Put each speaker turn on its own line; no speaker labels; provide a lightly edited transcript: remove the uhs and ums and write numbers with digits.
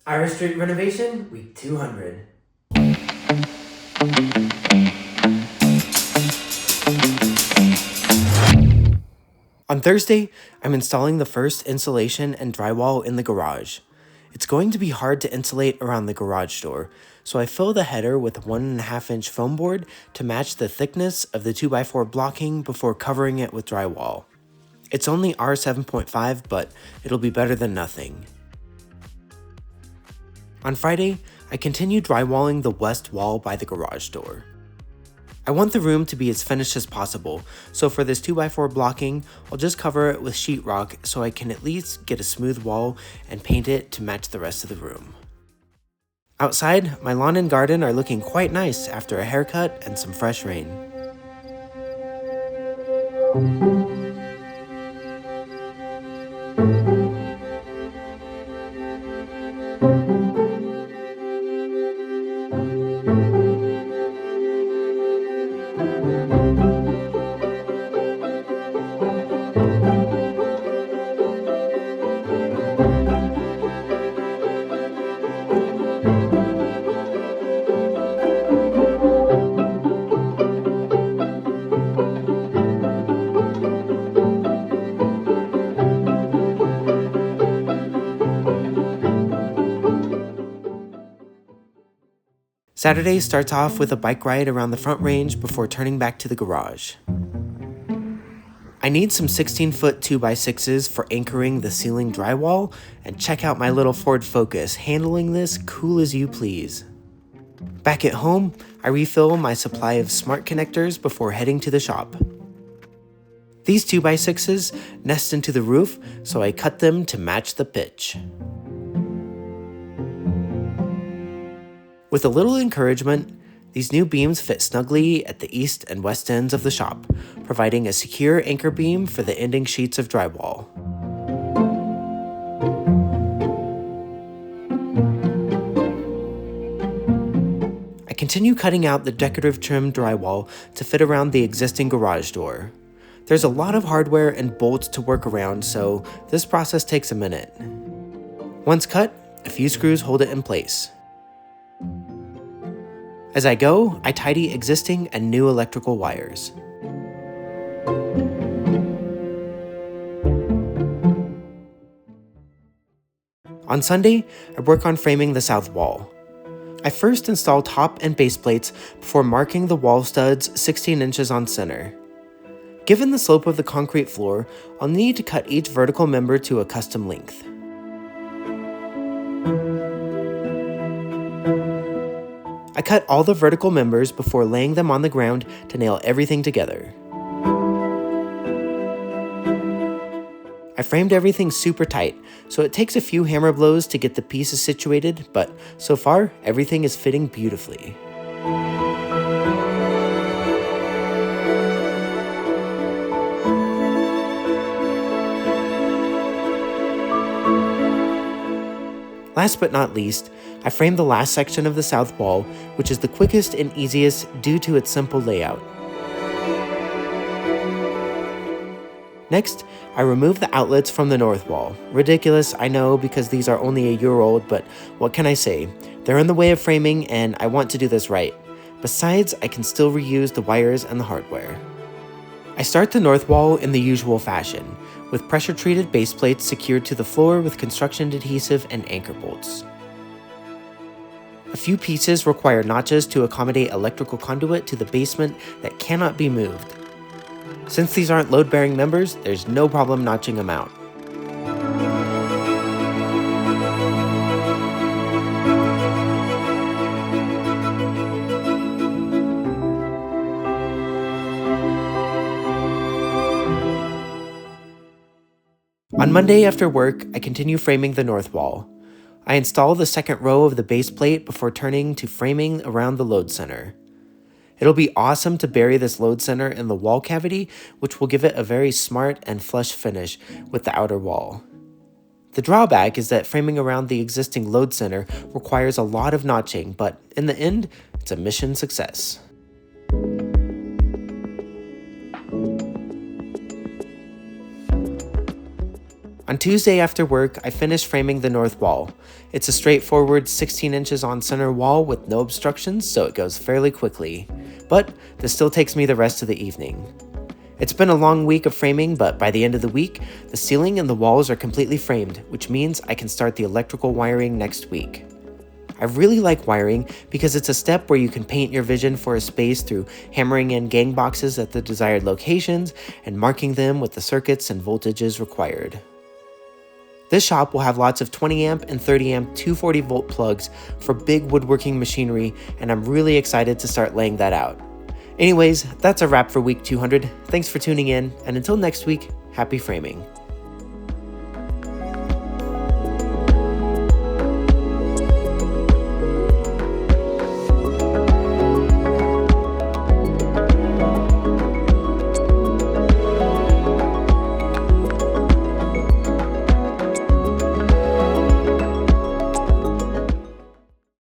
Irish Street Renovation, week 200. On Thursday, I'm installing the first insulation and drywall in the garage. It's going to be hard to insulate around the garage door, so I fill the header with a 1.5-inch foam board to match the thickness of the 2x4 blocking before covering it with drywall. It's only R7.5, but it'll be better than nothing. On Friday, I continue drywalling the west wall by the garage door. I want the room to be as finished as possible, so for this 2x4 blocking, I'll just cover it with sheetrock so I can at least get a smooth wall and paint it to match the rest of the room. Outside, my lawn and garden are looking quite nice after a haircut and some fresh rain. Saturday starts off with a bike ride around the front range before turning back to the garage. I need some 16-foot 2x6s for anchoring the ceiling drywall, and check out my little Ford Focus handling this cool as you please. Back at home, I refill my supply of smart connectors before heading to the shop. These 2x6s nest into the roof, so I cut them to match the pitch. With a little encouragement, these new beams fit snugly at the east and west ends of the shop, providing a secure anchor beam for the ending sheets of drywall. I continue cutting out the decorative trim drywall to fit around the existing garage door. There's a lot of hardware and bolts to work around, so this process takes a minute. Once cut, a few screws hold it in place. As I go, I tidy existing and new electrical wires. On Sunday, I work on framing the south wall. I first install top and base plates before marking the wall studs 16 inches on center. Given the slope of the concrete floor, I'll need to cut each vertical member to a custom length. I cut all the vertical members before laying them on the ground to nail everything together. I framed everything super tight, so it takes a few hammer blows to get the pieces situated, but so far, everything is fitting beautifully. Last but not least, I framed the last section of the south wall, which is the quickest and easiest due to its simple layout. Next, I remove the outlets from the north wall. Ridiculous, I know, because these are only a year old, but what can I say? They're in the way of framing, and I want to do this right. Besides, I can still reuse the wires and the hardware. I start the north wall in the usual fashion, with pressure-treated base plates secured to the floor with construction adhesive and anchor bolts. A few pieces require notches to accommodate electrical conduit to the basement that cannot be moved. Since these aren't load-bearing members, there's no problem notching them out. On Monday after work, I continue framing the north wall. I install the second row of the base plate before turning to framing around the load center. It'll be awesome to bury this load center in the wall cavity, which will give it a very smart and flush finish with the outer wall. The drawback is that framing around the existing load center requires a lot of notching, but in the end, it's a mission success. On Tuesday after work, I finished framing the north wall. It's a straightforward 16 inches on center wall with no obstructions, so it goes fairly quickly. But this still takes me the rest of the evening. It's been a long week of framing, but by the end of the week, the ceiling and the walls are completely framed, which means I can start the electrical wiring next week. I really like wiring because it's a step where you can paint your vision for a space through hammering in gang boxes at the desired locations and marking them with the circuits and voltages required. This shop will have lots of 20 amp and 30 amp 240 volt plugs for big woodworking machinery, and I'm really excited to start laying that out. Anyways, that's a wrap for week 200. Thanks for tuning in, and until next week, happy framing.